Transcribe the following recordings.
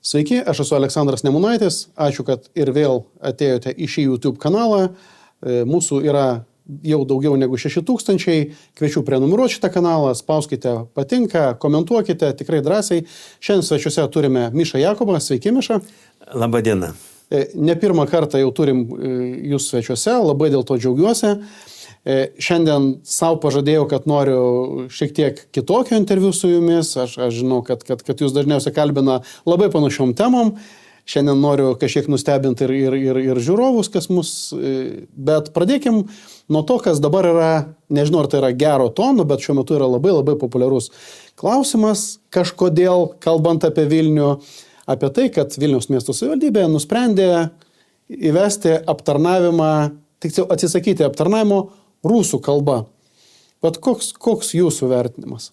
Sveiki, aš esu Aleksandras Nemunaitis, ačiū, kad ir vėl atėjote į šį YouTube kanalą. Mūsų yra jau daugiau negu 6000, kviečiu prenumeruoti šitą kanalą, spauskite patinka, komentuokite, tikrai drąsiai. Šiandien svečiuose turime Mišą Jakobą, sveiki Miša. Labą dieną. Ne pirmą kartą jau turim jūs svečiuose, labai dėl to džiaugiuosi. Šiandien savo pažadėjau, kad noriu šiek tiek kitokio interviu su jumis. Aš žinau, kad jūs dažniausiai kalbina labai panašiom temom. Šiandien noriu kažkiek nustebinti ir žiūrovus, kas mus... Bet pradėkim nuo to, kas dabar yra, nežinau, ar tai yra gero tono, bet šiuo metu yra labai labai populiarus klausimas. Kažkodėl, kalbant apie Vilnių, apie tai, kad Vilniaus miesto savivaldybė nusprendė įvesti aptarnavimą, tiksliau atsisakyti aptarnavimo rusų kalba. Bet koks jūsų vertinimas?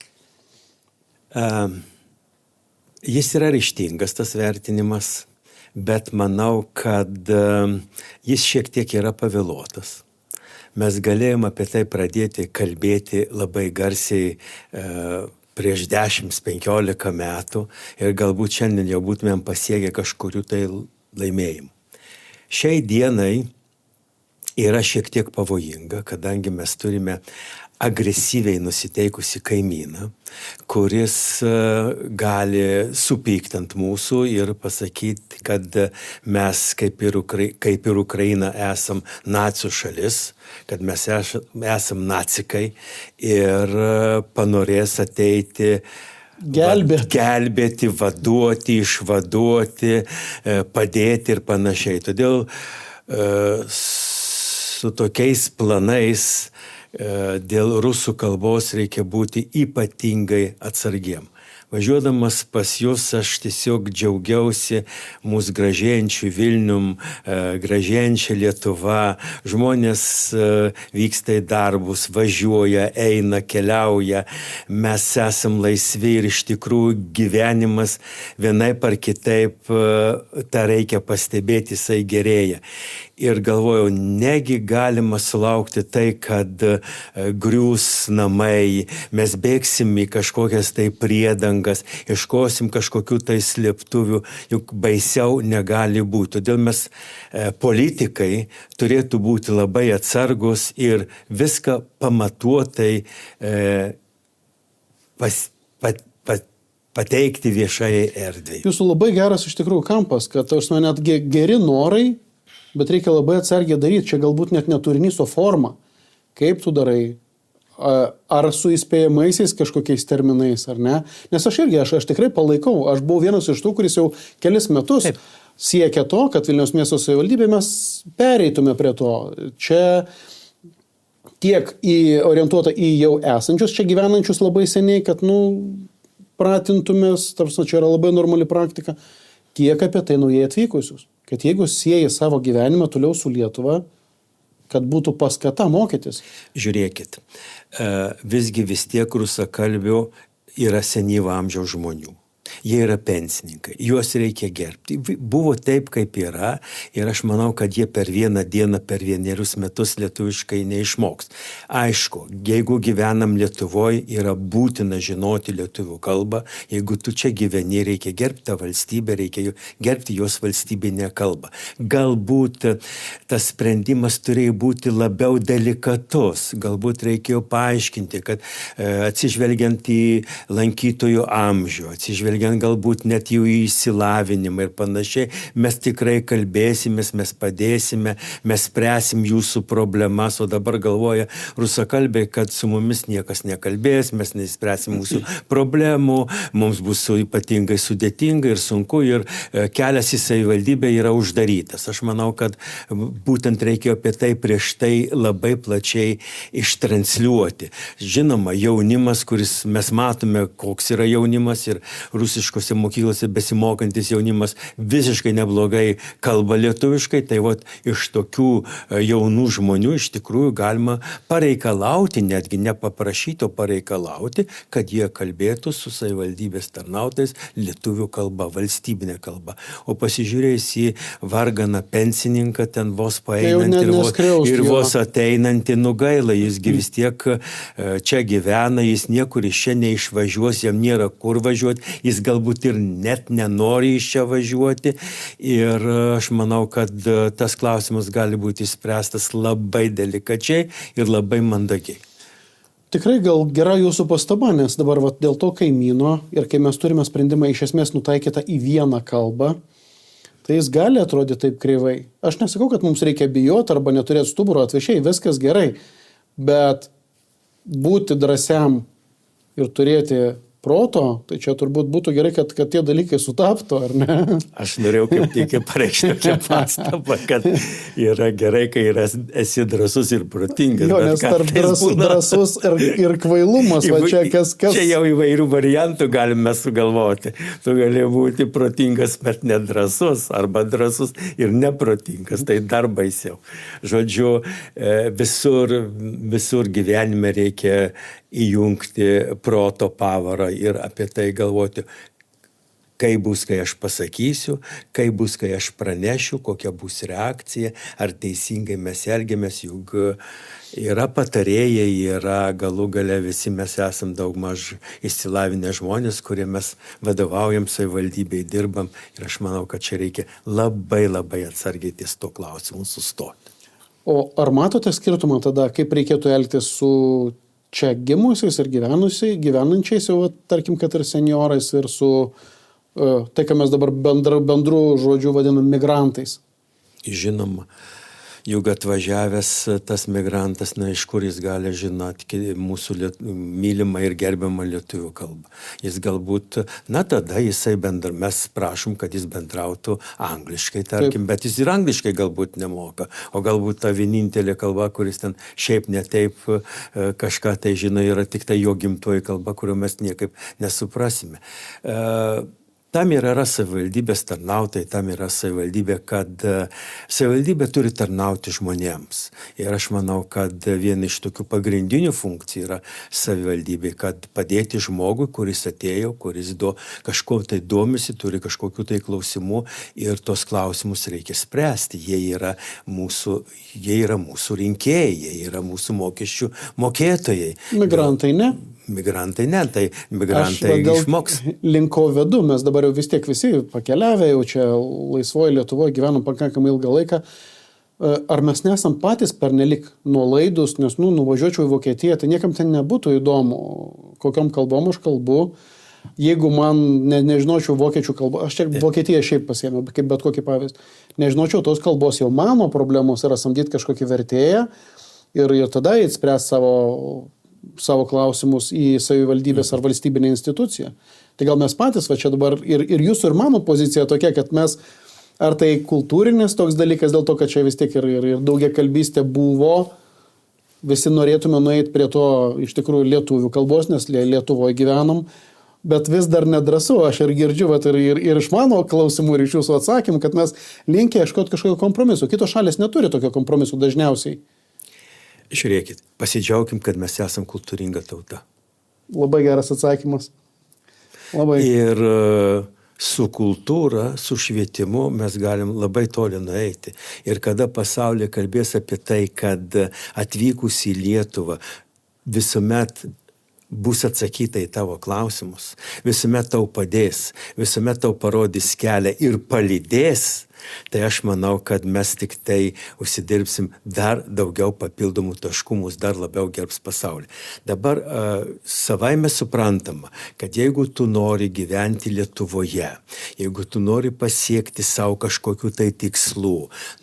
Jis yra ryžtingas, tas vertinimas, bet manau, kad jis šiek tiek yra pavėluotas. Mes galėjom apie tai pradėti kalbėti labai garsiai prieš 10-15 metų ir galbūt šiandien jau būtumėm pasiekę kažkurių tai laimėjimų. Šiai dienai yra šiek tiek pavojinga, kadangi mes turime agresyviai nusiteikusi kaimyną, kuris gali supykti ant mūsų ir pasakyti, kad mes kaip ir Ukraina esam nacių šalis, kad mes esam nacikai ir panorės ateiti gelbėti, vaduoti, išvaduoti, padėti ir panašiai. Todėl su tokiais planais dėl rusų kalbos reikia būti ypatingai atsargiem. Važiuodamas pas jūs, aš tiesiog džiaugiausi mūsų gražėjančių Vilnium, gražėjančią Lietuva. Žmonės vyksta į darbus, važiuoja, eina, keliauja. Mes esam laisvi ir iš tikrųjų gyvenimas vienaip ar kitaip, tą reikia pastebėti, jisai gerėja. Ir galvojau, negi galima sulaukti tai, kad griūs namai, mes bėgsim į kažkokias tai priedangas, ieškosim kažkokių tai slėptuvių, juk baisiau negali būti. Todėl mes politikai turėtų būti labai atsargus ir viską pamatuotai pateikti viešai erdvei. Jūsų labai geras iš tikrųjų kampas, kad net geri norai, bet reikia labai atsargiai daryti. Čia galbūt net neturinys, o forma. Kaip tu darai? Ar su įspėjamaisiais kažkokiais terminais, ar ne? Nes aš tikrai palaikau. Aš buvau vienas iš tų, kuris jau kelis metus siekia to, kad Vilniaus miesto savivaldybė mes pereitume prie to. Čia tiek orientuota į jau esančius, čia gyvenančius labai seniai, kad, pratintumės, tarsi čia yra labai normali praktika, tiek apie tai naujai atvykusius. Kad jeigu sieji savo gyvenimą toliau su Lietuva, kad būtų paskata mokytis. Žiūrėkit, visgi vis tiek rusakalbių yra senyvo amžiaus žmonių. Jie yra pensininkai, juos reikia gerbti. Buvo taip, kaip yra ir aš manau, kad jie per vieną dieną, per vienerius metus lietuviškai neišmoks. Aišku, jeigu gyvenam Lietuvoje, yra būtina žinoti lietuvių kalbą. Jeigu tu čia gyveni, reikia gerbti tą valstybę, reikia gerbti jos valstybinę kalbą. Galbūt tas sprendimas turėjo būti labiau delikatus. Galbūt reikėjo paaiškinti, kad atsižvelgiant į lankytojų amžių, atsižvelgiant galbūt net jų įsilavinimą ir panašiai, mes tikrai kalbėsimės, mes padėsime, mes spręsim jūsų problemas, o dabar galvoja rusakalbiai, kad su mumis niekas nekalbės, mes nespręsim mūsų problemų, mums bus ypatingai sudėtinga ir sunku ir kelias į savivaldybę yra uždarytas. Aš manau, kad būtent reikėjo apie tai prieš tai labai plačiai ištransliuoti. Žinoma, jaunimas, kuris mes matome, koks yra jaunimas ir rusiškose mokyklose besimokantis jaunimas visiškai neblogai kalba lietuviškai, tai iš tokių jaunų žmonių iš tikrųjų galima pareikalauti, netgi nepaprašyti, o pareikalauti, kad jie kalbėtų su savivaldybės tarnautojais lietuvių kalba, valstybinė kalba. O pasižiūrėjus į varganą pensininką, ten vos paeinantį ir vos ateinantį, nugaila, jisgi vis tiek čia gyvena, jis niekur iš čia neišvažiuos, jam nėra kur važiuoti, jis jis galbūt ir net nenori iš čia važiuoti. Ir aš manau, kad tas klausimas gali būti išspręstas labai delikačiai ir labai mandagiai. Tikrai gal gera jūsų pastaba, nes dabar dėl to kaimyno ir kai mes turime sprendimą iš esmės nutaikytą į vieną kalbą, tai jis gali atrodyti taip kreivai. Aš nesakau, kad mums reikia bijoti arba neturėti stuburo, atvirkščiai, viskas gerai, bet būti drąsiam ir turėti proto, tai čia turbūt būtų gerai, kad tie dalykai sutaptų, ar ne? Aš norėjau kaip tik pareikšti tokią pastabą, kad yra gerai, kai esi drąsus ir protingas. Jo, nes tarp drąsus ir kvailumas, va čia kas... Čia jau įvairių variantų galime sugalvoti. Tu gali būti protingas, bet nedrąsus, arba drąsus ir neprotingas, tai dar baisiau. Žodžiu, visur gyvenime reikia įjungti proto pavarą ir apie tai galvoti, kaip bus, kai aš pasakysiu, kaip bus, kai aš pranešiu, kokia bus reakcija, ar teisingai mes elgiamės, juk yra patarėjai, yra galų gale visi mes esam daugmaž išsilavinę žmonės, kurie mes vadovaujam savivaldybei, dirbam ir aš manau, kad čia reikia labai atsargiai ties to klausimu sustoti. O ar matote skirtumą tada, kaip reikėtų elgtis su čia gimusiais ir gyvenančiais, jau tarkim, kad ir seniorais ir su tai, ką mes dabar bendrų žodžių vadinam migrantais? Žinoma, juk atvažiavęs tas migrantas, iš kur jis gali žinoti mūsų mylimą ir gerbiamą lietuvių kalbą. Jis galbūt, tada mes prašom, kad jis bendrautų angliškai, tarkim, bet jis ir angliškai galbūt nemoka, o galbūt ta vienintelė kalba, kuris ten šiaip netaip kažką tai žino, yra tik tai jo gimtoji kalba, kurio mes niekaip nesuprasime. Tam yra savivaldybės tarnautojai, tam yra savivaldybė, kad savivaldybė turi tarnauti žmonėms. Ir aš manau, kad viena iš tokių pagrindinių funkcijų yra savivaldybė, kad padėti žmogui, kuris atėjo, kuris kažko tai domisi, turi kažkokių tai klausimų ir tos klausimus reikia spręsti. Jie yra mūsų rinkėjai, jie yra mūsų mokesčių mokėtojai. Migrantai ne? Migrantai ne, tai migrantai išmoks. Linko vedu, mes dabar jau vis tiek visi pakeliavę, jau čia laisvoje Lietuvoje gyvenam pakankamai ilgą laiką. Ar mes nesam patys pernelik nuolaidus, nes nuvažiuočiau į Vokietiją, tai niekam ten nebūtų įdomu, kokiom kalbom aš kalbu. Jeigu man nežinočiau vokiečių kalbos, aš čia Vokietiją šiaip pasiėmiau, kaip bet kokį pavyzdį, nežinočiau tos kalbos, jau mano problemos yra samdyti kažkokį vertėją ir tada jis spręs savo klausimus į savivaldybės ar valstybinę instituciją. Tai gal mes patys, va čia dabar ir jūsų ir mano pozicija tokia, kad mes, ar tai kultūrinis toks dalykas, dėl to, kad čia vis tiek ir daugiakalbystė buvo, visi norėtume nueiti prie to iš tikrųjų lietuvių kalbos, nes Lietuvoje gyvenam, bet vis dar nedrąsu, aš ir girdžiu, ir iš mano klausimų ir iš jūsų atsakymų, kad mes linkę ieškoti kažkokio kompromiso. Kitos šalės neturi tokio kompromiso dažniausiai. Žiūrėkit, pasidžiaugim, kad mes esam kultūringa tauta. Labai geras atsakymas. Labai. Ir su kultūra, su švietimu mes galim labai toli nueiti. Ir kada pasaulyje kalbės apie tai, kad atvykus į Lietuvą visuomet bus atsakyta į tavo klausimus, visuomet tau padės, visuomet tau parodys kelią ir palydės, tai aš manau, kad mes tik tai užsidirbsim dar daugiau papildomų taškų, mus dar labiau gerbs pasaulį. Dabar savaime suprantama, kad jeigu tu nori gyventi Lietuvoje, jeigu tu nori pasiekti savo kažkokių tai tikslų,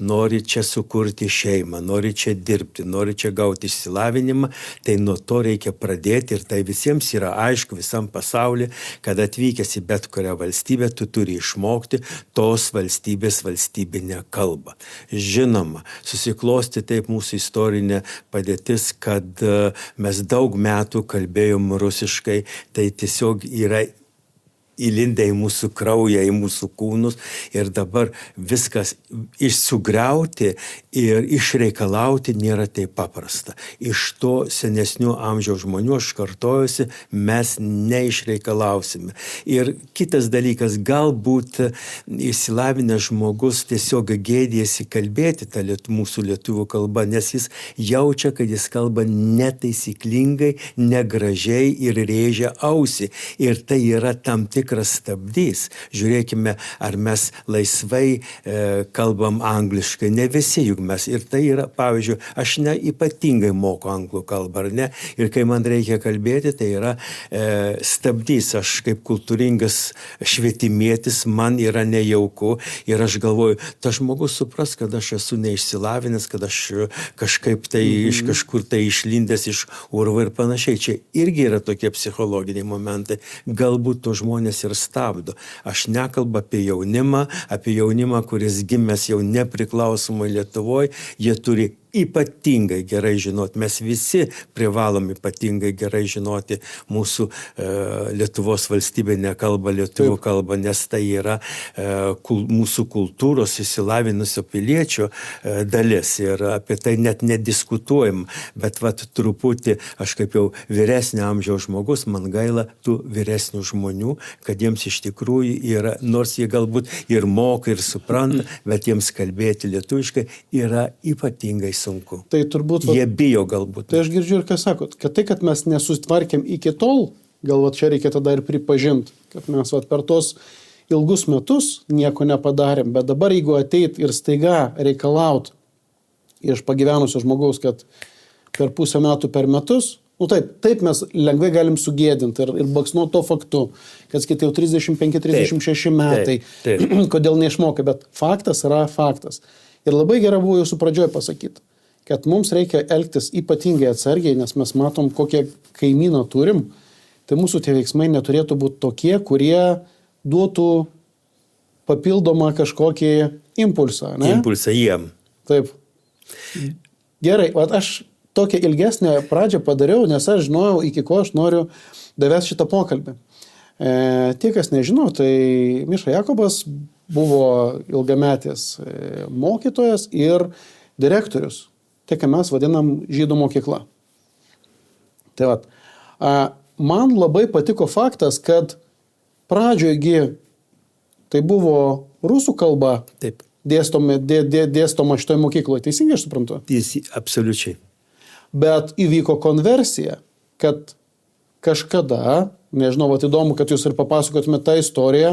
nori čia sukurti šeimą, nori čia dirbti, nori čia gauti išsilavinimą, tai nuo to reikia pradėti ir tai visiems yra aišku visam pasaulyje, kad atvykęs į bet kurią valstybę, tu turi išmokti tos valstybinę kalbą. Žinoma, susiklosti taip mūsų istorinė padėtis, kad mes daug metų kalbėjom rusiškai, tai tiesiog yra įlindę į mūsų kraują, į mūsų kūnus ir dabar viskas išsugriauti ir išreikalauti nėra taip paprasta. Iš to senesnių amžiaus žmonių, aš kartojuosi, mes neišreikalausime. Ir kitas dalykas, galbūt išsilavinęs žmogus tiesiog gėdėsi kalbėti tą mūsų lietuvių kalbą, nes jis jaučia, kad jis kalba netaisyklingai, negražiai ir rėžia ausį. Ir tai yra tam tikras tikras stabdys. Žiūrėkime, ar mes laisvai kalbam angliškai. Ne visi juk mes. Ir tai yra, pavyzdžiui, aš ne ypatingai moku anglų kalbą, ar ne? Ir kai man reikia kalbėti, tai yra stabdys. Aš kaip kultūringas švietimietis, man yra nejauku. Ir aš galvoju, tas žmogus supras, kad aš esu neišsilavinęs, kad aš kažkaip tai iš kažkur tai išlindęs iš urvo ir panašiai. Čia irgi yra tokie psichologiniai momentai. Galbūt to žmonės ir stabdo. Aš nekalbu apie jaunimą, kuris gimęs jau nepriklausomai Lietuvoje. Jie turi ypatingai gerai žinoti, mes visi privalom ypatingai gerai žinoti mūsų Lietuvos valstybinę kalbą, lietuvių kalbą, nes tai yra mūsų kultūros įsilavinusio piliečio dalis ir apie tai net nediskutuojam, bet vat truputį aš kaip jau vyresnio amžiaus žmogus, man gaila tų vyresnių žmonių, kad jiems iš tikrųjų yra, nors jie galbūt ir moka ir supranta, bet jiems kalbėti lietuviškai yra ypatingai sunku. Tai turbūt... Jie bijo galbūt. Tai aš girdžiu ir ką sakot, kad tai, kad mes nesustvarkėm iki tol, galbūt čia reikia tada ir pripažinti, kad mes per tos ilgus metus nieko nepadarėm, bet dabar jeigu ateit ir staiga reikalaut iš pagyvenusio žmogaus, kad per pusę metų per metus, taip mes lengvai galim sugėdinti ir baksnuoti to faktu, kad skaitai jau 35-36 metai, kodėl neišmokai, bet faktas yra faktas. Ir labai gera buvo jūsų pradžioje pasakyti, kad mums reikia elgtis ypatingai atsargiai, nes mes matom, kokią kaimyną turim, tai mūsų tie veiksmai neturėtų būti tokie, kurie duotų papildomą kažkokį impulsą. Ne? Impulsą jiem. Taip. Gerai, aš tokią ilgesnę pradžią padariau, nes aš žinojau, iki ko aš noriu davęs šitą pokalbį. Tie, kas nežino, tai Miša Jakobas buvo ilgametis mokytojas ir direktorius. Tai, ką mes vadinam žydų mokykla. Tai vat, man labai patiko faktas, kad pradžioje tai buvo rusų kalba dėstoma šitoje mokykloje. Teisingai aš suprantu? Absoliučiai. Bet įvyko konversija, kad kažkada, nežinau, įdomu, kad jūs ir papasakotumėte tą istoriją,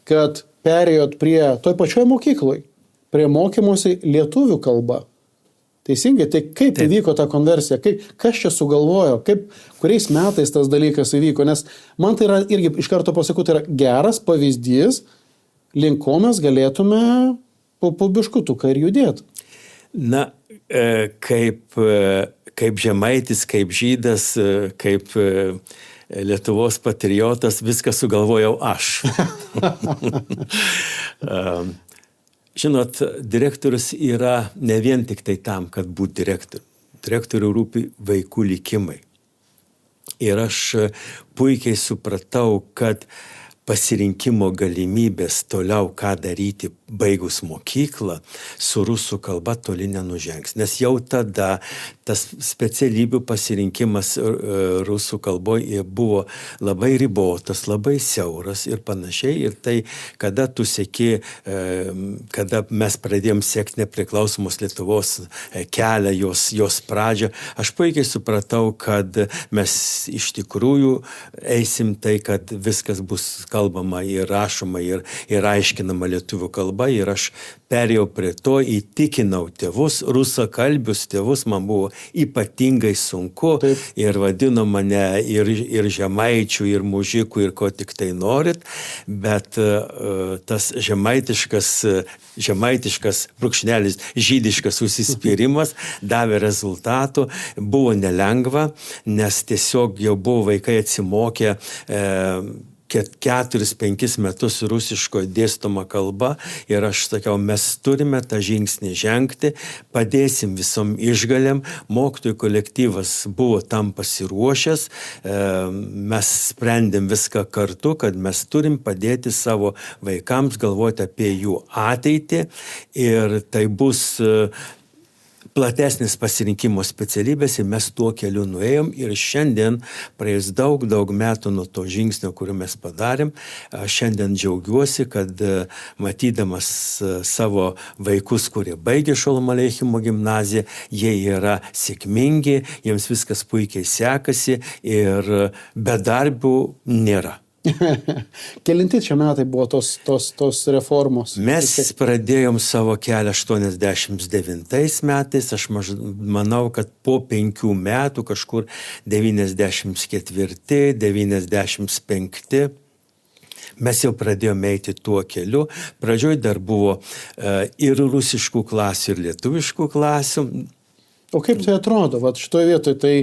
kad perėjot prie toj pačioj mokykloj, prie mokymosi lietuvių kalba. Teisingai, tai kaip įvyko ta konversija, kas čia sugalvojo, kuriais metais tas dalykas įvyko, nes man tai yra, irgi iš karto pasakau, tai yra geras pavyzdys, link ko mes galėtume po biškutuką ir judėti. Na, kaip žemaitis, kaip žydas, kaip Lietuvos patriotas, viską sugalvojau aš. Žinot, direktorius yra ne vien tik tai tam, kad būtų direktorius. Direktoriui rūpi vaikų likimai. Ir aš puikiai supratau, kad pasirinkimo galimybės toliau ką daryti baigus mokyklą su rusų kalba toli nenužengs. Nes jau tada tas specialybių pasirinkimas rusų kalboje buvo labai ribotas, labai siauras ir panašiai. Ir tai, kada tu seki, kada mes pradėjom sekti nepriklausomos Lietuvos kelią, jos pradžią, aš puikiai supratau, kad mes iš tikrųjų eisim tai, kad viskas bus kalbama ir rašoma ir aiškinama lietuvių kalba. Ir aš perėjau prie to, įtikinau tėvus, rusakalbius tėvus, man buvo ypatingai sunku. Taip. Ir vadino mane ir žemaičių, ir mužikų, ir ko tik tai norit, bet tas žemaitiškas brūkšnelis, žydiškas užsispyrimas davė rezultatų, buvo nelengva, nes tiesiog jau buvo vaikai atsimokę 4-5 metus rusiško dėstoma kalba ir aš sakiau, mes turime tą žingsnį žengti, padėsim visom išgalėm, mokytojų kolektyvas buvo tam pasiruošęs, mes sprendėm viską kartu, kad mes turim padėti savo vaikams galvoti apie jų ateitį ir tai bus platesnis pasirinkimo specialybės ir mes tuo keliu nuėjom ir šiandien, praėjus daug metų nuo to žingsnio, kurį mes padarėm, šiandien džiaugiuosi, kad matydamas savo vaikus, kurie baigė Šolomo Aleichemo gimnaziją, jie yra sėkmingi, jiems viskas puikiai sekasi ir bedarbių nėra. Kelinti čia metai buvo tos reformos? Mes pradėjom savo kelią 89 metais, aš manau, kad po 5 metų, kažkur 94, 95, mes jau pradėjome eiti tuo keliu. Pradžioj dar buvo ir rusiškų klasių, ir lietuviškų klasių. O kaip tai atrodo, vat šitoje vietoje, tai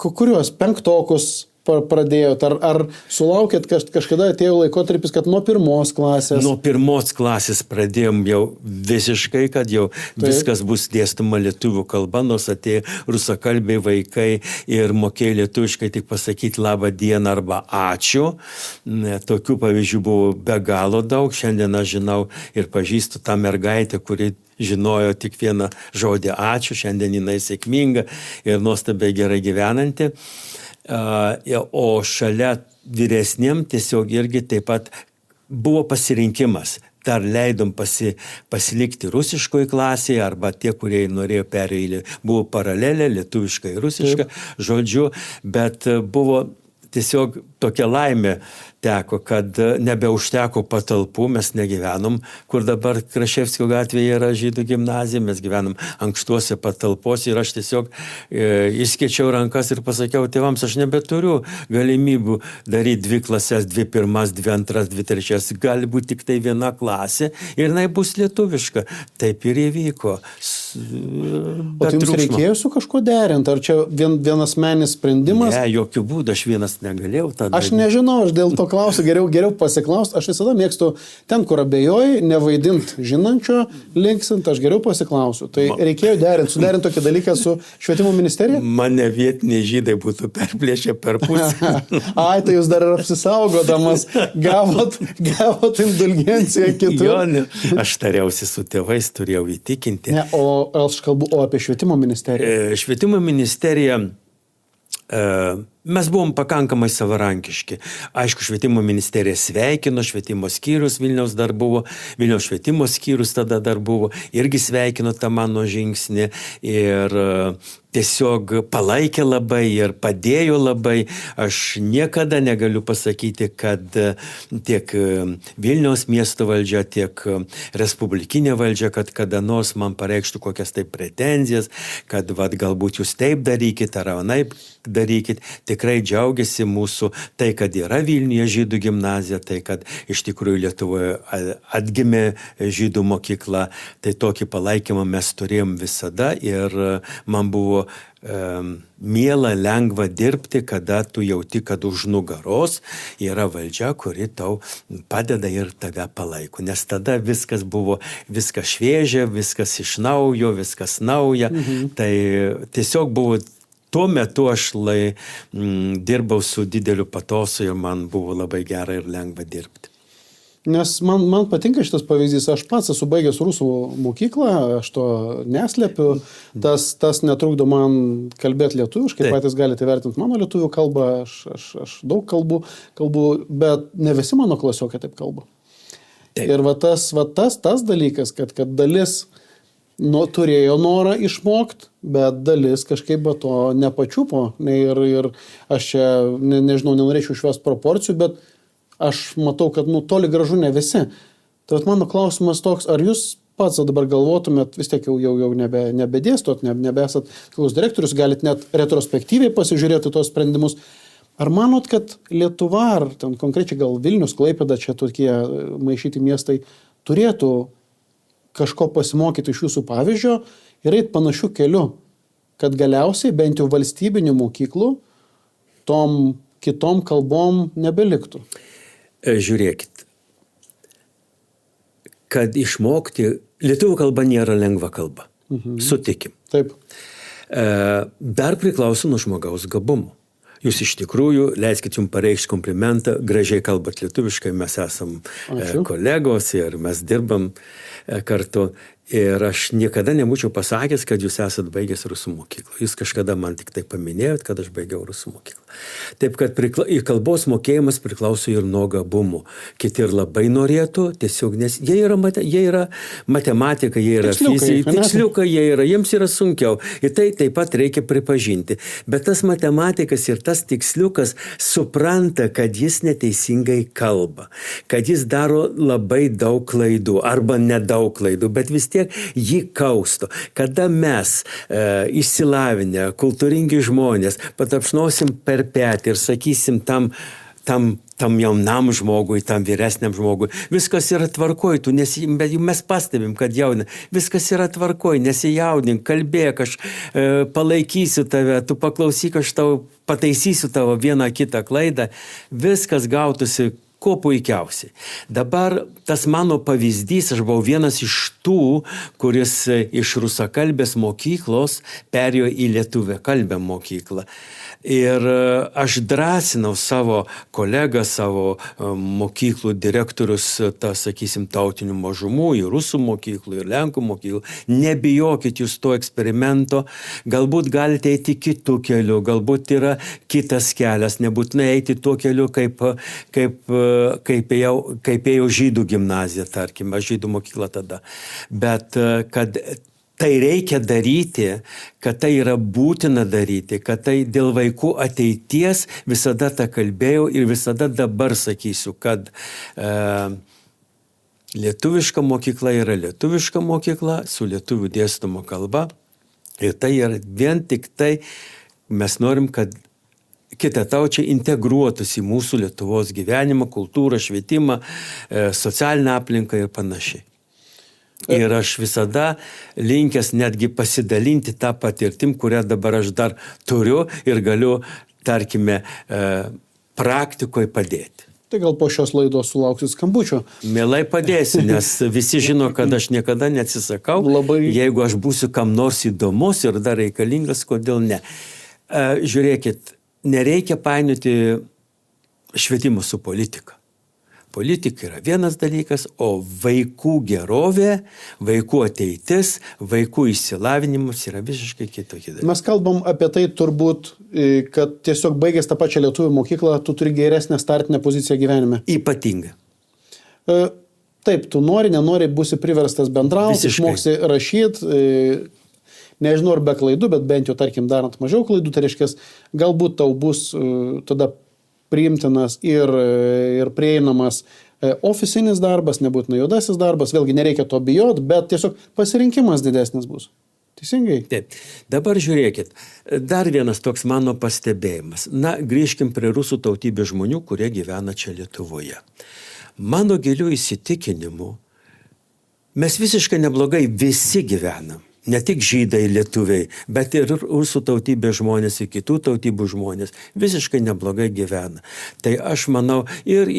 kuriuos penktokus pradėjot, ar sulaukėt kažkada atėjo laikotarpis, kad nuo 1 klasės? Nuo 1 klasės pradėjom jau visiškai, kad jau viskas bus dėstoma lietuvių kalba, nors atėjo rusakalbiai vaikai ir mokėjo lietuviškai tik pasakyti labą dieną arba ačiū. Tokių pavyzdžių buvo be galo daug. Šiandien aš žinau ir pažįstu tą mergaitę, kuri žinojo tik vieną žodį ačiū. Šiandien jinai sėkminga ir nuostabiai gerai gyvenanti. O šalia vyresniem tiesiog irgi taip pat buvo pasirinkimas. Dar leidom pasilikti rusiškoje klasėje, arba tie, kurie norėjo perėti, buvo paralelė, lietuviška ir rusiška, žodžiu, bet buvo tiesiog tokia laimė teko, kad nebeužteko patalpų, mes negyvenom, kur dabar Kraševskio gatvėje yra žydų gimnazija, mes gyvenom ankštuose patalpose ir aš tiesiog išskėčiau rankas ir pasakiau tėvams, aš nebeturiu galimybių daryti 2 klases, 2 pirmas, 2 antras, 2 trečias, gali būti tik tai 1 klasė ir jinai bus lietuviška. Taip ir įvyko. O tai jums reikėjo su kažkuo derinti? Ar čia vienasmenis sprendimas? Ne, jokių būdų, aš vienas negalėjau tą daryti. Aš nežinau, aš dėl to klausiu, geriau pasiklausti. Aš visada mėgstu ten, kur abejoji, nevaidint žinančio, linksint, aš geriau pasiklausiu. Tai reikėjo suderinti tokį dalyką su švietimo ministerija? Mane vietiniai žydai būtų perplėšę per pusę. Ai, tai jūs dar ir apsisaugodamas gavot indulgenciją kitų. Jo, ne, aš tariausi su tėvais, turėjau įtikinti. Ne, o aš kalbu apie švietimo ministeriją. Švietimo ministerija mes buvom pakankamai savarankiški. Aišku, švietimo ministerija sveikino, švietimo skyrius Vilniaus dar buvo, Vilniaus švietimo skyrius tada dar buvo, irgi sveikino tą mano žingsnį ir tiesiog palaikė labai ir padėjo labai. Aš niekada negaliu pasakyti, kad tiek Vilniaus miesto valdžia, tiek respublikinė valdžia, kad kada nors man pareikštų kokias tai pretenzijas, kad galbūt jūs taip darykit ar anaip darykit. Tikrai džiaugiasi mūsų tai, kad yra Vilniuje žydų gimnazija, tai kad iš tikrųjų Lietuvoje atgimė žydų mokykla. Tai tokį palaikymą mes turėjom visada ir man buvo miela, lengva dirbti, kada tu jauti, kad už nugaros yra valdžia, kuri tau padeda ir tave palaiko. Nes tada viskas buvo, viskas šviežia, viskas iš naujo, viskas nauja. Tai tiesiog buvo. Tuo metu aš dirbau su dideliu patosu ir man buvo labai gera ir lengva dirbti. Nes man patinka šitas pavyzdys, aš pats esu baigęs rusų mokyklą, aš to neslepiu, tas netrukdo man kalbėti lietuviškai, patys galite vertinti mano lietuvių kalbą, aš daug kalbu, bet ne visi mano klasiokai taip kalba. Taip. Ir tas dalykas, kad dalis turėjo norą išmokti, bet dalis kažkaip to nepačiupo. Ir aš čia, nežinau, nenorėčiau išvest proporcijų, bet aš matau, kad toli gražu ne visi. Tai mano klausimas toks, ar jūs pats dabar galvotumėt, vis tiek jau nebedėstot, nebesat kilos direktorius, galit net retrospektyviai pasižiūrėti tos sprendimus. Ar manot, kad Lietuva, ar ten konkrečiai gal Vilnius, Klaipėda, čia tokie maišyti miestai, turėtų kažko pasimokyti iš jūsų pavyzdžio ir eit panašių kelių, kad galiausiai bent jau valstybinių mokyklų tom kitom kalbom nebeliktų? Žiūrėkit, kad išmokti, lietuvių kalba nėra lengva kalba. Sutikim. Taip. Dar priklauso nuo žmogaus gabumo. Jūs iš tikrųjų, leiskit jums pareikšti komplimentą, gražiai kalbat lietuviškai, mes esam kolegos ir mes dirbam kartu. Ir aš niekada nebūčiau pasakęs, kad jūs esat baigęs rusų mokyklą. Jūs kažkada man tik tai paminėjot, kad aš baigiau rusų mokyklą. Taip, kad ir kalbos mokėjimas priklauso ir nuo gabumų. Kiti ir labai norėtų, tiesiog, nes jie yra matematika, jie yra fizika, tiksliukai jie yra, jiems yra sunkiau. Ir tai taip pat reikia pripažinti. Bet tas matematikas ir tas tiksliukas supranta, kad jis neteisingai kalba, kad jis daro labai daug klaidų arba nedaug klaidų, bet vis tiek jį kausto. Kada mes išsilavinę, kultūringi žmonės patapšnosim per petį ir sakysim tam jaunam žmogui, tam vyresniam žmogui, viskas yra tvarkoj, bet mes pastebim, kad jauna, viskas yra tvarkoj, nesijaudink, kalbėk, aš palaikysiu tave, tu paklausyk, aš tau pataisysiu tavo vieną kitą klaidą, viskas gautųsi kuo puikiausiai. Dabar tas mano pavyzdys, aš buvau vienas iš tų, kuris iš rusakalbės mokyklos perėjo į lietuviakalbę mokyklą. Ir aš drąsinau savo kolegą, savo mokyklų direktorius, sakysim, tautinių mažumų, ir rusų mokyklų, ir lenkų mokyklų. Nebijokit jūs to eksperimento, galbūt galite eiti kitų kelių, galbūt yra kitas kelias, nebūtinai eiti tuo keliu, kaip ėjo žydų gimnazija, tarkim, aš žydų mokyklą tada. Bet kad tai reikia daryti, kad tai yra būtina daryti, kad tai dėl vaikų ateities, visada tą kalbėjau ir visada dabar sakysiu, kad lietuviška mokykla yra lietuviška mokykla su lietuvių dėstoma kalba ir tai yra vien tik tai, mes norim, kad kitataučiai integruotųsi į mūsų Lietuvos gyvenimą, kultūrą, švietimą, socialinę aplinką ir panašiai. Ir aš visada linkęs netgi pasidalinti tą patirtim, kurią dabar aš dar turiu ir galiu, tarkime, praktikoje padėti. Tai gal po šios laidos sulauksit skambučio? Mielai padėsiu, nes visi žino, kad aš niekada neatsisakau. Jeigu aš būsiu kam nors įdomus ir dar reikalingas, kodėl ne. Žiūrėkit, nereikia painioti švietimo su politika. Politika yra vienas dalykas, o vaikų gerovė, vaikų ateitis, vaikų išsilavinimas yra visiškai kitokie dalykai. Mes kalbam apie tai turbūt, kad tiesiog baigęs tą pačią lietuvių mokyklą, tu turi geresnę startinę poziciją gyvenime. Ypatinga. Taip, tu nenori, būsi priverstas bendrauti, išmoksi rašyti, nežinau ar be klaidų, bet bent jau, tarkim, darant mažiau klaidų, tai reiškia, galbūt tau bus tada priimtinas ir prieinamas ofisinis darbas, nebūtinai juodasis darbas, vėlgi nereikia to bijot, bet tiesiog pasirinkimas didesnis bus. Teisingai? Taip. Dabar žiūrėkit, dar vienas toks mano pastebėjimas. Na, grįžkim prie rusų tautybės žmonių, kurie gyvena čia Lietuvoje. Mano giliu įsitikinimu, mes visiškai neblogai visi gyvenam. Ne tik žydai, lietuviai, bet ir rusų tautybės žmonės, ir kitų tautybių žmonės visiškai neblogai gyvena. Tai aš manau, ir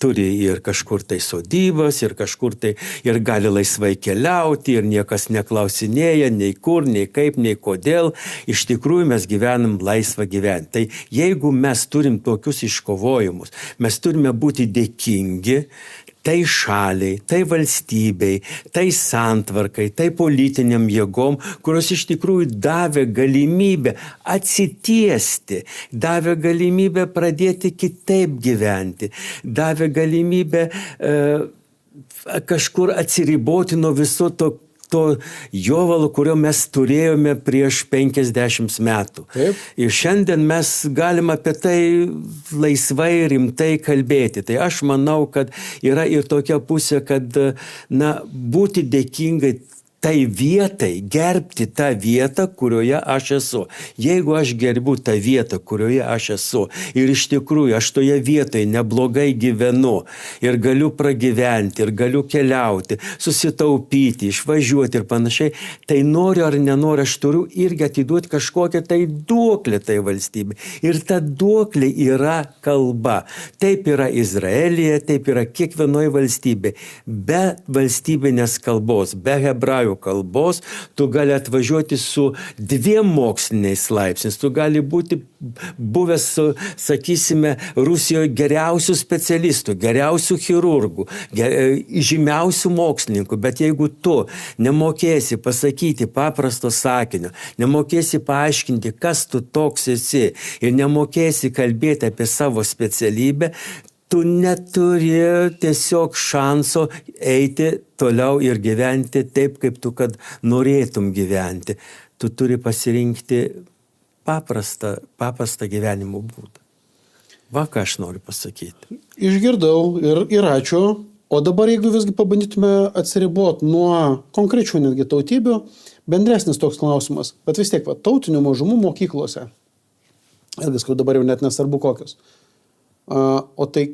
turi ir kažkur tai sodybas, ir kažkur tai ir gali laisvai keliauti, ir niekas neklausinėja, nei kur, nei kaip, nei kodėl. Iš tikrųjų mes gyvenam laisvą gyvenimą. Tai jeigu mes turim tokius iškovojimus, mes turime būti dėkingi tai šaliai, tai valstybei, tai santvarkai, tai politiniam jėgom, kurios iš tikrųjų davė galimybę atsitiesti, davė galimybę pradėti kitaip gyventi, davė galimybę kažkur atsiriboti nuo viso to jovalo, kurio mes turėjome prieš 50 metų. Taip. Ir šiandien mes galim apie tai laisvai, rimtai kalbėti. Tai aš manau, kad yra ir tokia pusė, kad būti dėkingai tai vietai, gerbti tą vietą, kurioje aš esu. Jeigu aš gerbiu tą vietą, kurioje aš esu ir iš tikrųjų aš toje vietoje neblogai gyvenu ir galiu pragyventi, ir galiu keliauti, susitaupyti, išvažiuoti ir panašiai, tai noriu ar nenoriu, aš turiu irgi atiduoti kažkokią tai duoklę tai valstybei. Ir ta duoklė yra kalba. Taip yra Izraelyje, taip yra kiekvienoje valstybėje. Be valstybinės kalbos, be hebrajų kalbos, tu gali atvažiuoti su 2 moksliniais laipsniais, tu gali būti buvęs, sakysime, Rusijoje geriausių specialistų, geriausių chirurgų, žymiausių mokslininkų, bet jeigu tu nemokėsi pasakyti paprasto sakinio, nemokėsi paaiškinti, kas tu toks esi ir nemokėsi kalbėti apie savo specialybę, tu neturi tiesiog šanso eiti toliau ir gyventi taip, kaip tu kad norėtum gyventi. Tu turi pasirinkti paprastą gyvenimo būdą. Va, ką aš noriu pasakyti. Išgirdau ir ačiū. O dabar, jeigu visgi pabandytume atsiriboti nuo konkrečių netgi tautybių, bendresnis toks klausimas, bet vis tiek, tautinių mažumų mokyklose, ir viską dabar jau net nesvarbu kokios. O tai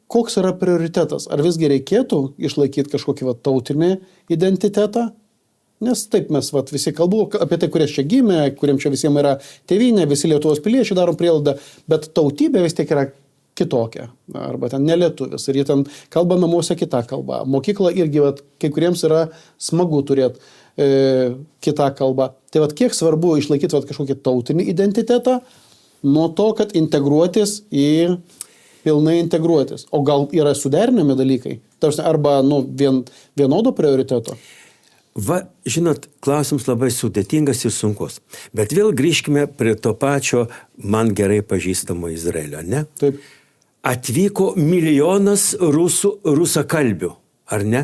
koks yra prioritetas? Ar visgi reikėtų išlaikyti kažkokį tautinį identitetą? Nes taip mes visi kalbu apie tai, kurie čia gimė, kuriems čia visiems yra tėvynė, visi Lietuvos piliečiai darom prielaidą, bet tautybė vis tiek yra kitokia, arba ten nelietuvis, ir jie ten kalba namuose kitą kalbą. Mokykla irgi kai kuriems yra smagu turėti kitą kalbą. Tai kiek svarbu išlaikyti kažkokį tautinį identitetą nuo to, kad pilnai integruotis. O gal yra suderinami dalykai? Arba vienodo prioriteto? Va, žinot, klausimas labai sudėtingas ir sunkus. Bet vėl grįžkime prie to pačio man gerai pažįstamo Izraelio, ne? Taip. Atvyko 1 milijonas rusakalbių, ar ne?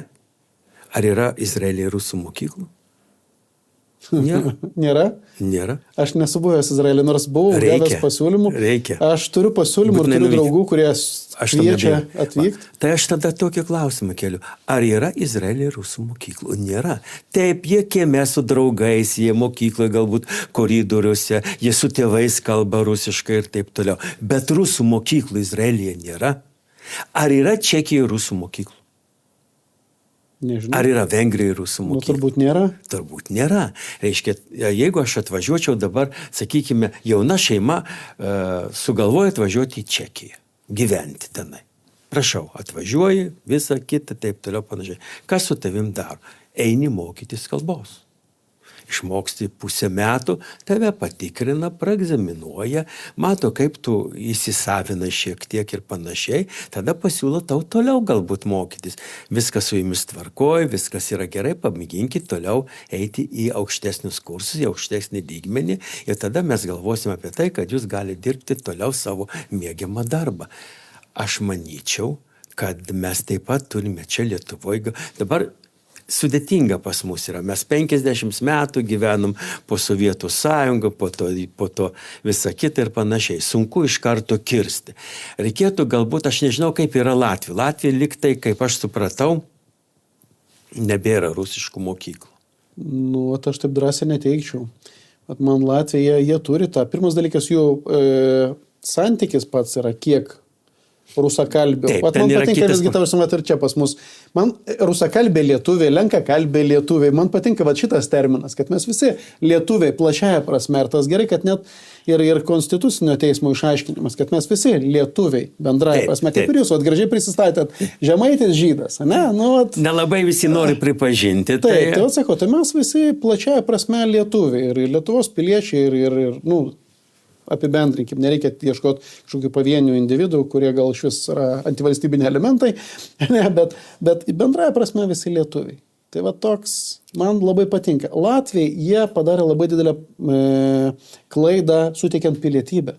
Ar yra Izraelyje rusų mokyklų? Nėra. Nėra? Nėra. Aš nesu buvęs Izraelyje, nors buvau gavęs pasiūlymų. Reikia. Aš turiu pasiūlymų ir turiu draugų, kurie kviečia atvykti. Tai aš tada tokį klausimą keliu. Ar yra Izraelyje rusų mokyklų? Nėra. Taip, jie kieme su draugais, jie mokykloje galbūt koridoriuose, jie su tėvais kalba rusiškai ir taip toliau. Bet rusų mokyklų Izraelyje nėra. Ar yra Čekijoje rusų mokyklų? Nežinau. Ar yra Vengrijoje rusų mokyklų? Turbūt nėra. Turbūt nėra. Reiškia, jeigu aš atvažiuočiau dabar, sakykime, jauna šeima sugalvoja atvažiuoti į Čekiją, gyventi tenai. Prašau, atvažiuoji, visą kitą, taip toliau panašiai. Kas su tavim daro? Eini mokytis kalbos. Išmoksti 1,5 metų, tave patikrina, praegzaminuoja, mato, kaip tu įsisavina šiek tiek ir panašiai, tada pasiūlo tau toliau galbūt mokytis. Viskas su jumis tvarkoja, viskas yra gerai, pamėginkit toliau eiti į aukštesnius kursus, į aukštesnį lygmenį ir tada mes galvosim apie tai, kad jūs galite dirbti toliau savo mėgiamą darbą. Aš manyčiau, kad mes taip pat turime čia Lietuvoje, dabar sudėtinga pas mus yra. Mes 50 metų gyvenom po Sovietų sąjungą, po to visą kitą ir panašiai. Sunku iš karto kirsti. Reikėtų galbūt, aš nežinau, kaip yra Latvija. Latvija liktai, kaip aš supratau, nebėra rusiškų mokyklų. Aš taip drąsiai neteikčiau. Man Latvija, jie turi tą. Pirmas dalykas, jų santykis pats yra kiek rusakalbių. Man patinka visgi tavas ir čia pas mus. Man rusakalbė lietuviai, lenkakalbė lietuviai, man patinka šitas terminas, kad mes visi lietuviai plačiaja prasme. Ir tas gerai, kad net ir konstitucinio teismo išaiškinimas, kad mes visi lietuviai bendraja prasme. Kaip ir jūs, gražiai prisistatėt, Žemaitis žydas, ne? Nelabai visi nori pripažinti. Taip, sakau, tai mes visi plačiaja prasme lietuviai ir Lietuvos piliečiai ir apibendrinkim, nereikia ieškoti kažkokių pavienių individų, kurie gal iš vis yra antivalstybiniai elementai, bet bendraja prasme visi lietuviai. Tai toks, man labai patinka. Latvijai, jie padarė labai didelę klaidą suteikiant pilietybę.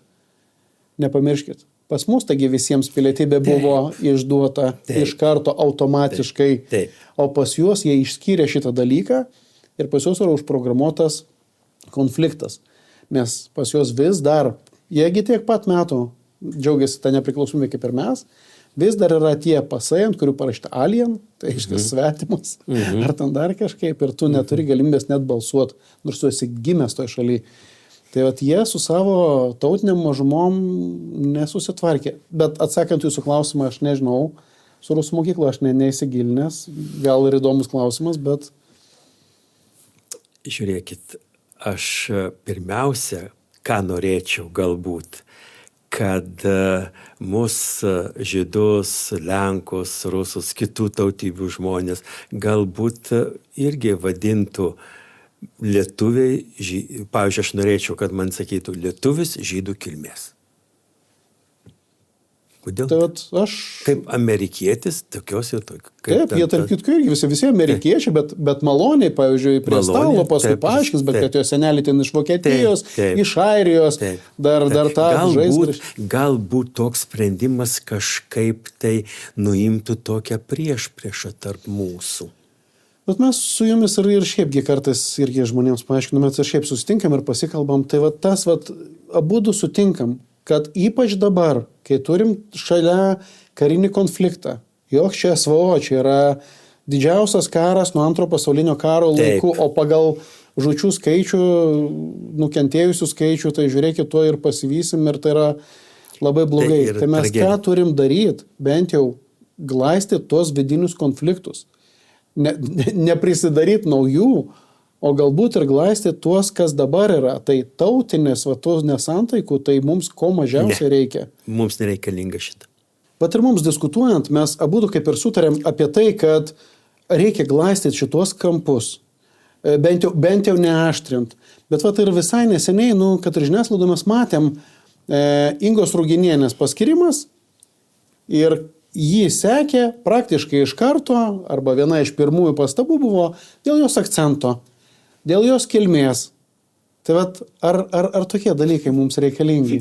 Nepamirškit. Pas mus, taigi visiems pilietybė buvo išduota iš karto automatiškai, o pas juos jie išskyrė šitą dalyką ir pas juos yra užprogramuotas konfliktas. Nes pas juos vis dar, jiegi tiek pat metų džiaugiasi tą nepriklausomybę kaip ir mes, vis dar yra tie pasai, ant kurių parašyta alien, tai iškas svetimas, ar ten dar kažkaip, ir tu neturi galimybės net balsuoti, nors tu esi gimęs toje šalyje. Tai jie su savo tautiniam mažumom nesusitvarkė. Bet atsakant jūsų klausimą, aš nežinau, su rusų mokykla aš neįsigilinęs, gal ir įdomus klausimas, bet... Žiūrėkit, aš pirmiausia, ką norėčiau galbūt, kad mūsų žydus, lenkus, rusus, kitų tautybių žmonės galbūt irgi vadintų lietuviai, pavyzdžiui, aš norėčiau, kad man sakytų lietuvis žydų kilmės. Kodėl? Tai vat aš... Kaip amerikietis, tokios ir tokios. Taip, jie tarp kitko irgi visi amerikiečiai, bet maloniai, pavyzdžiui, prie stalo paskui paaiškins, bet kad jo seneliai ten iš Vokietijos, iš Airijos, dar tą žaismą. Galbūt toks sprendimas kažkaip tai nuimtų tokią priešpriešą tarp mūsų. Bet mes su jumis ir šiaipgi kartais irgi žmonėms paaiškiname, ir šiaip susitinkam ir pasikalbam, tai tas abudu sutinkam, kad ypač dabar, kai turim šalia karinį konfliktą, jog čia SVO, čia yra didžiausias karas nuo Antro pasaulinio karo laikų, o pagal žučių skaičių, nukentėjusių skaičių, tai žiūrėkit, tuo ir pasivysim ir tai yra labai blogai. Tai mes ką turim daryti, bent jau glaistyti tuos vidinius konfliktus. Neprisidaryti naujų, o galbūt ir glaistyti tuos, kas dabar yra. Tai tautinės, tos nesantaikų, tai mums ko mažiausiai reikia. Mums nereikalinga šitą. Bet ir mums diskutuojant, mes abudu kaip ir sutarėm apie tai, kad reikia glaistyti šitos kampus. Bent jau neaštrint. Bet ir visai neseniai, kad ir žiniasklaidoje mes matėm Ingos Ruginienės paskirimas ir jį sekė praktiškai iš karto, arba viena iš pirmųjų pastabų buvo dėl jos akcento, dėl jos kilmės. Tai ar tokie dalykai mums reikalingi?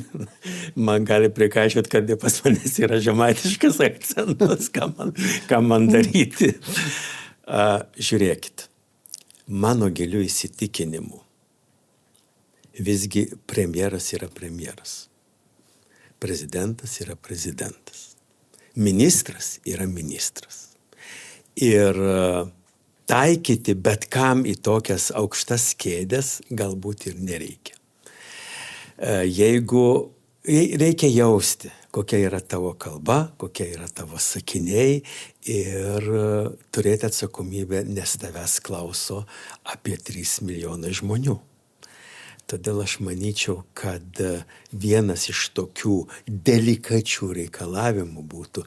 Man gali prikaišiot, kad pas manęs yra žemaitiškas akcentas, ką man daryti. Žiūrėkit, mano giliu įsitikinimu, visgi premjeras yra premjeras. Prezidentas yra prezidentas. Ministras yra ministras. Ir taikyti bet kam į tokias aukštas kėdes galbūt ir nereikia. Jeigu reikia jausti, kokia yra tavo kalba, kokia yra tavo sakiniai ir turėti atsakomybę, nes tavęs klauso apie 3 milijonai žmonių. Todėl aš manyčiau, kad vienas iš tokių delikačių reikalavimų būtų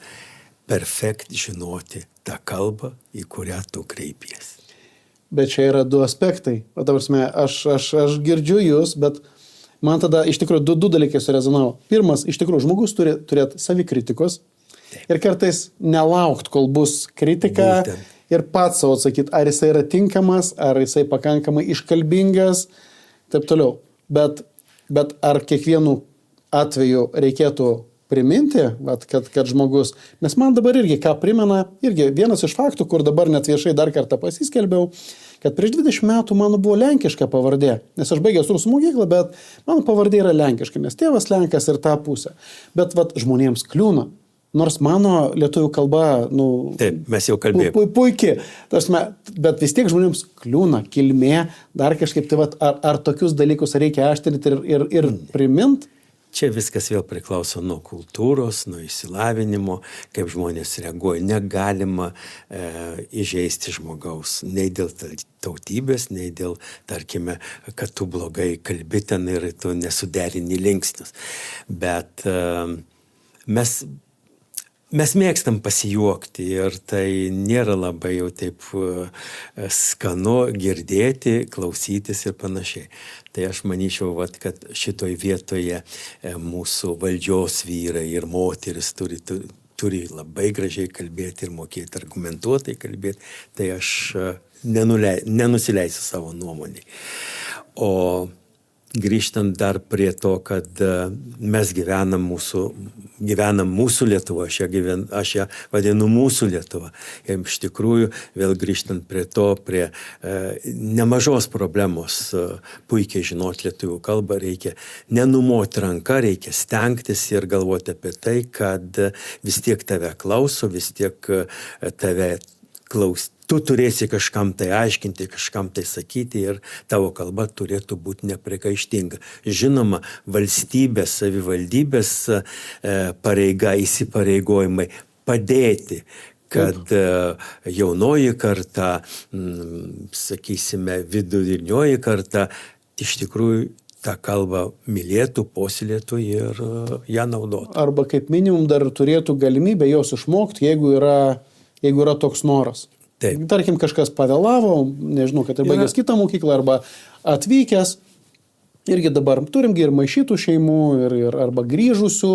žinoti tą kalbą, į kurią tu kreipiesi. Bet čia yra 2 aspektai. Aš girdžiu jūs, bet man tada iš tikrųjų 2 dalykai surezonavo. Pirmas, iš tikrųjų, žmogus turi turėti savikritikos. Taip. Ir kartais nelaukt, kol bus kritika. Būtent. Ir pats savo atsakyti, ar jisai yra tinkamas, ar jisai pakankamai iškalbingas. Taip toliau. Bet ar kiekvienu atveju reikėtų priminti, kad žmogus, nes man dabar irgi ką primena, irgi vienas iš faktų, kur dabar net viešai dar kartą pasiskelbiau, kad prieš 20 metų mano buvo lenkiška pavardė, nes aš baigęs rusų mokyklą, bet mano pavardė yra lenkiška, nes tėvas lenkas ir tą pusę. Bet žmonėms kliūna. Nors mano lietuvių kalba, taip, mes jau kalbėjome. Puikiai. Bet vis tiek žmonėms kliūna, kilmė, dar kažkaip, tai ar tokius dalykus reikia aštrinti ir primint? Čia viskas vėl priklauso nuo kultūros, nuo išsilavinimo, kaip žmonės reaguoja. Negalima įžeisti žmogaus, nei dėl tautybės, nei dėl, tarkime, kad tu blogai kalbi ten ir tu nesuderini linksnius. Bet mes mėgstam pasijuokti ir tai nėra labai jau taip skanu girdėti, klausytis ir panašiai. Tai aš manyčiau, kad šitoj vietoje mūsų valdžios vyrai ir moteris turi labai gražiai kalbėti ir mokėti argumentuotai kalbėti. Tai aš nenusileisiu savo nuomonį. O grįžtant dar prie to, kad mes gyvenam mūsų Lietuvą, aš ją vadinu mūsų Lietuvą. Ir iš tikrųjų, vėl grįžtant prie to, prie nemažos problemos, puikiai žinoti lietuvių kalbą, reikia nenumoti ranką, reikia stengtis ir galvoti apie tai, kad vis tiek tave klauso, vis tiek tave klaus. Tu turėsi kažkam tai aiškinti, kažkam tai sakyti ir tavo kalba turėtų būti neprikaištinga. Žinoma, valstybės, savivaldybės pareiga, įsipareigojimai padėti, kad jaunoji karta, sakysime, vidurinioji karta iš tikrųjų tą kalbą mylėtų, puoselėtų ir ją naudotų. Arba kaip minimum dar turėtų galimybę jos išmokti, jeigu yra toks noras. Taip. Tarkim, kažkas pavėlavo, nežinau, kad ir baigęs kitą mokyklą, arba atvykęs. Irgi dabar turimgi ir maišytų šeimų, ir arba grįžusių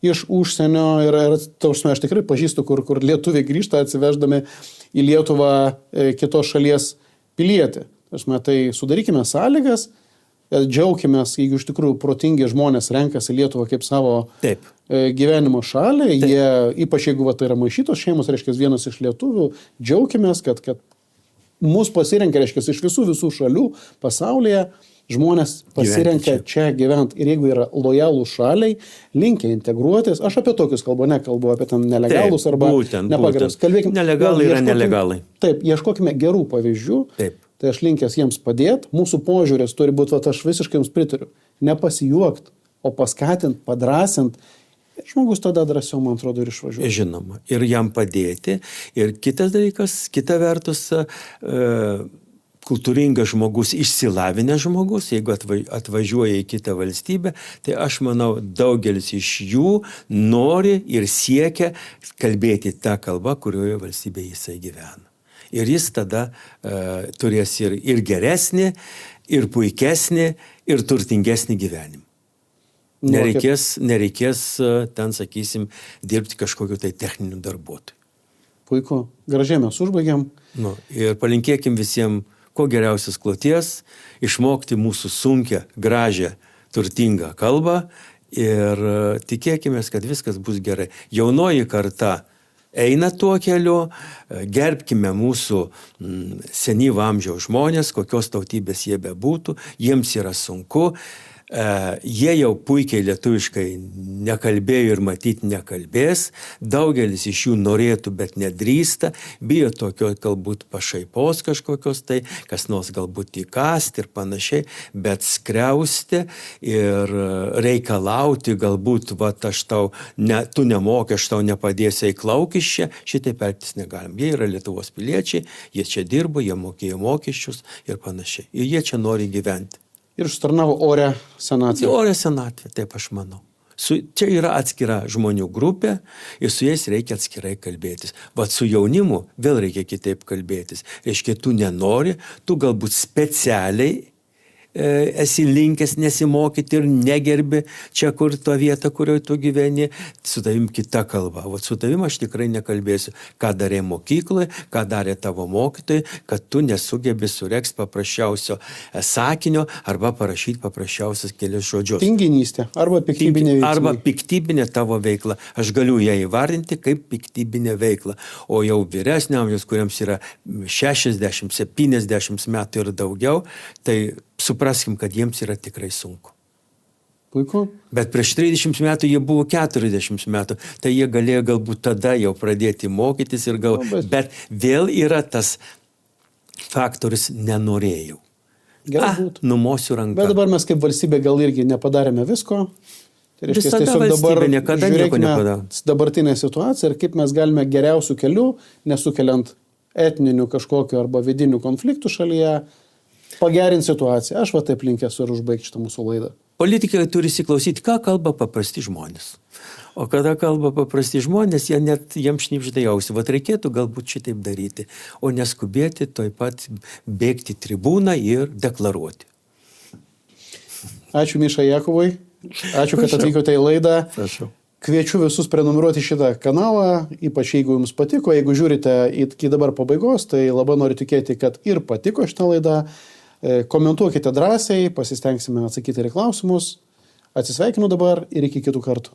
iš užsienio. Ir aš tikrai pažįstu, kur lietuviai grįžta atsiveždami į Lietuvą kitos šalies pilietį. Tai sudarykime sąlygas, džiaukimės, jeigu iš tikrųjų protingi žmonės renkasi Lietuvą kaip savo Taip. Gyvenimo šalį, jie, ypač jeigu tai yra maišytos šeimos, reiškia vienas iš lietuvių, džiaukimės, kad mus pasirenka, reiškia iš visų šalių pasaulyje, žmonės pasirenka čia gyventi ir jeigu yra lojalų šaliai, linkę integruotis, aš apie tokius kalbu, nekalbu apie tam nelegalus arba nepagarbus. Nelegalai yra nelegalai. Taip, ieškokime gerų pavyzdžių. Taip. Tai aš linkęs jiems padėti, mūsų požiūris turi būti, aš visiškai jums pritariu, nepasijuokti, o paskatinti, padrasinti. Žmogus tada drąsiau, man atrodo, ir išvažiuoja. Žinoma, ir jam padėti. Ir kitas dalykas, kita vertus, kultūringas žmogus, išsilavinęs žmogus, jeigu atvažiuoja į kitą valstybę, tai aš manau, daugelis iš jų nori ir siekia kalbėti tą kalbą, kurioje valstybėje jisai gyvena. Ir jis tada turės ir geresnį, ir puikesnį, ir turtingesnį gyvenimą. Nereikės ten, sakysim, dirbti kažkokiu tai techniniu darbuotoju. Puiku. Gražiai mes užbaigiam. Ir palinkėkim visiems kuo geriausias kloties, išmokti mūsų sunkią, gražią, turtingą kalbą ir tikėkime, kad viskas bus gerai. Jaunoji karta eina tuo keliu, gerbkime mūsų senyvo amžiaus žmonės, kokios tautybės jie bebūtų, jiems yra sunku. Jie jau puikiai lietuviškai nekalbėjo ir matyti nekalbės, daugelis iš jų norėtų, bet nedrįsta, bijo tokio galbūt pašaipos kažkokios, tai kas nors galbūt įkasti ir panašiai, bet skriausti ir reikalauti galbūt, tu nemoki, aš tau nepadėsiu įklauk iš čia, šitaip elgtis negalim. Jie yra Lietuvos piliečiai, jie čia dirbo, jie mokėjo mokesčius ir panašiai. Ir jie čia nori gyventi. Ir užtarnavo orę senatvę. Orę senatvę, taip aš manau. Čia yra atskira žmonių grupė ir su jais reikia atskirai kalbėtis. Vat su jaunimu vėl reikia kitaip kalbėtis. Reiškia, tu nenori, tu galbūt specialiai esi linkęs nesimokyti ir negerbi čia, kur to vieta, kurioje tu gyveni, su tavim kita kalba. Vat su tavim aš tikrai nekalbėsiu, ką darė mokykloje, ką darė tavo mokytojai, kad tu nesugebi suregzti paprasčiausio sakinio arba parašyti paprasčiausias kelias žodžius. Tinginystė arba piktybinė veikla. Arba piktybinė tavo veikla. Aš galiu ją įvardinti kaip piktybinė veikla. O jau vyresnio amžiaus, kuriems yra 60, 70 metų ir daugiau, tai supraskim, kad jiems yra tikrai sunku. Puiku. Bet prieš 30 metų jie buvo 40 metų, tai jie galėjo galbūt tada jau pradėti mokytis ir bet vėl yra tas faktorius nenorėjau. Galbūt. Numosiu ranką. Bet dabar mes kaip valstybė gal irgi nepadarėme visko. Tai reiškia, Visada valstybė niekada nieko nepadaro. Dabartinę situaciją ir kaip mes galime geriausių kelių, nesukeliant etninių kažkokių arba vidinių konfliktų šalyje, pagerinti situaciją. Aš taip linkęs ir užbaigti šitą mūsų laidą. Politikai turi įsiklausyti, ką kalba paprasti žmonės. O kada kalba paprasti žmonės, jiems šnipžda ausį. Vat reikėtų galbūt šitaip daryti, o neskubėti toj pat bėgti tribūną ir deklaruoti. Ačiū Miša Jakubui. Ačiū, kad atvykote į laidą. Prašau. Kviečiu visus prenumeruoti šitą kanalą, ypač jeigu jums patiko. Jeigu žiūrite iki dabar pabaigos, tai labai noriu tikėti, kad ir patiko šitą laidą. Komentuokite drąsiai, pasistengsime atsakyti ir klausimus. Atsisveikinu dabar ir iki kitų kartų.